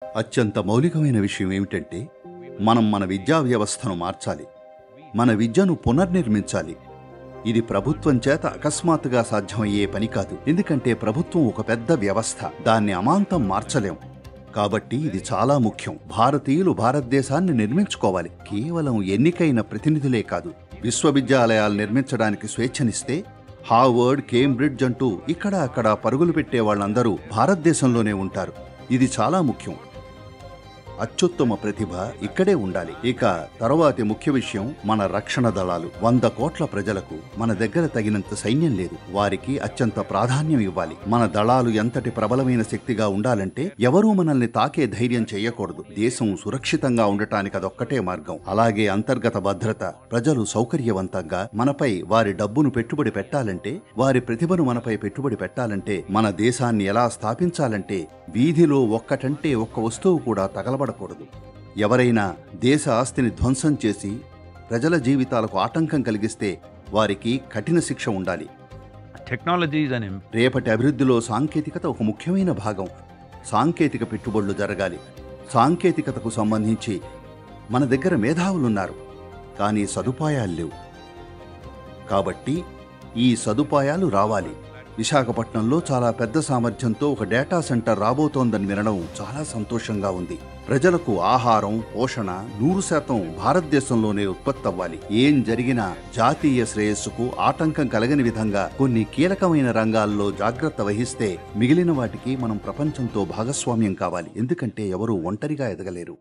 అత్యంత మౌలికమైన విషయం ఏమిటంటే మనం మన విద్యా వ్యవస్థను మార్చాలి. మన విద్యను పునర్నిర్మించాలి. ఇది ప్రభుత్వం చేత అకస్మాత్తుగా సాధ్యమయ్యే పని కాదు. ఎందుకంటే ప్రభుత్వం ఒక పెద్ద వ్యవస్థ. దాన్ని అమాంతం మార్చలేం. కాబట్టి ఇది చాలా ముఖ్యం. భారతీయులు భారతదేశాన్ని నిర్మించుకోవాలి. కేవలం ఎన్నికైన ప్రతినిధులే కాదు. విశ్వవిద్యాలయాలు నిర్మించడానికి స్వేచ్ఛనిస్తే హార్వర్డ్, కేంబ్రిడ్జ్ అంటూ ఇక్కడ అక్కడ పరుగులు పెట్టే వాళ్ళందరూ భారతదేశంలోనే ఉంటారు. ఇది చాలా ముఖ్యం. అత్యుత్తమ ప్రతిభ ఇక్కడే ఉండాలి. ఇక తరువాతి ముఖ్య విషయం మన రక్షణ దళాలు. 100 కోట్ల ప్రజలకు మన దగ్గర తగినంత సైన్యం లేదు. వారికి అత్యంత ప్రాధాన్యం ఇవ్వాలి. మన దళాలు ఎంతటి ప్రబలమైన శక్తిగా ఉండాలంటే ఎవరూ మనల్ని తాకే ధైర్యం చేయకూడదు. దేశం సురక్షితంగా ఉండటానికి అదొక్కటే మార్గం. అలాగే అంతర్గత భద్రత. ప్రజలు సౌకర్యవంతంగా మనపై వారి డబ్బును పెట్టుబడి పెట్టాలంటే, వారి ప్రతిభను మనపై పెట్టుబడి పెట్టాలంటే, మన దేశాన్ని ఎలా స్థాపించాలంటే వీధిలో ఒక్కటంటే ఒక్క వస్తువు కూడా తగలబడకూడదు. ఎవరైనా దేశ ఆస్తిని ధ్వంసం చేసి ప్రజల జీవితాలకు ఆటంకం కలిగిస్తే వారికి కఠిన శిక్ష ఉండాలి. రేపటి అభివృద్ధిలో సాంకేతికత ఒక ముఖ్యమైన భాగం. సాంకేతిక పెట్టుబడులు జరగాలి. సాంకేతికతకు సంబంధించి మన దగ్గర మేధావులున్నారు, కానీ సదుపాయాలు లేవు. కాబట్టి ఈ సదుపాయాలు రావాలి. విశాఖపట్నంలో చాలా పెద్ద సామర్థ్యంతో ఒక డేటా సెంటర్ రాబోతోందని వినడం చాలా సంతోషంగా ఉంది. ప్రజలకు ఆహారం, పోషణ 100% భారతదేశంలోనే ఉత్పత్తి అవ్వాలి. ఏం జరిగినా జాతీయ శ్రేయస్సుకు ఆటంకం కలగని విధంగా కొన్ని కీలకమైన రంగాల్లో జాగ్రత్త వహిస్తే మిగిలిన వాటికి మనం ప్రపంచంతో భాగస్వామ్యం కావాలి. ఎందుకంటే ఎవరూ ఒంటరిగా ఎదగలేరు.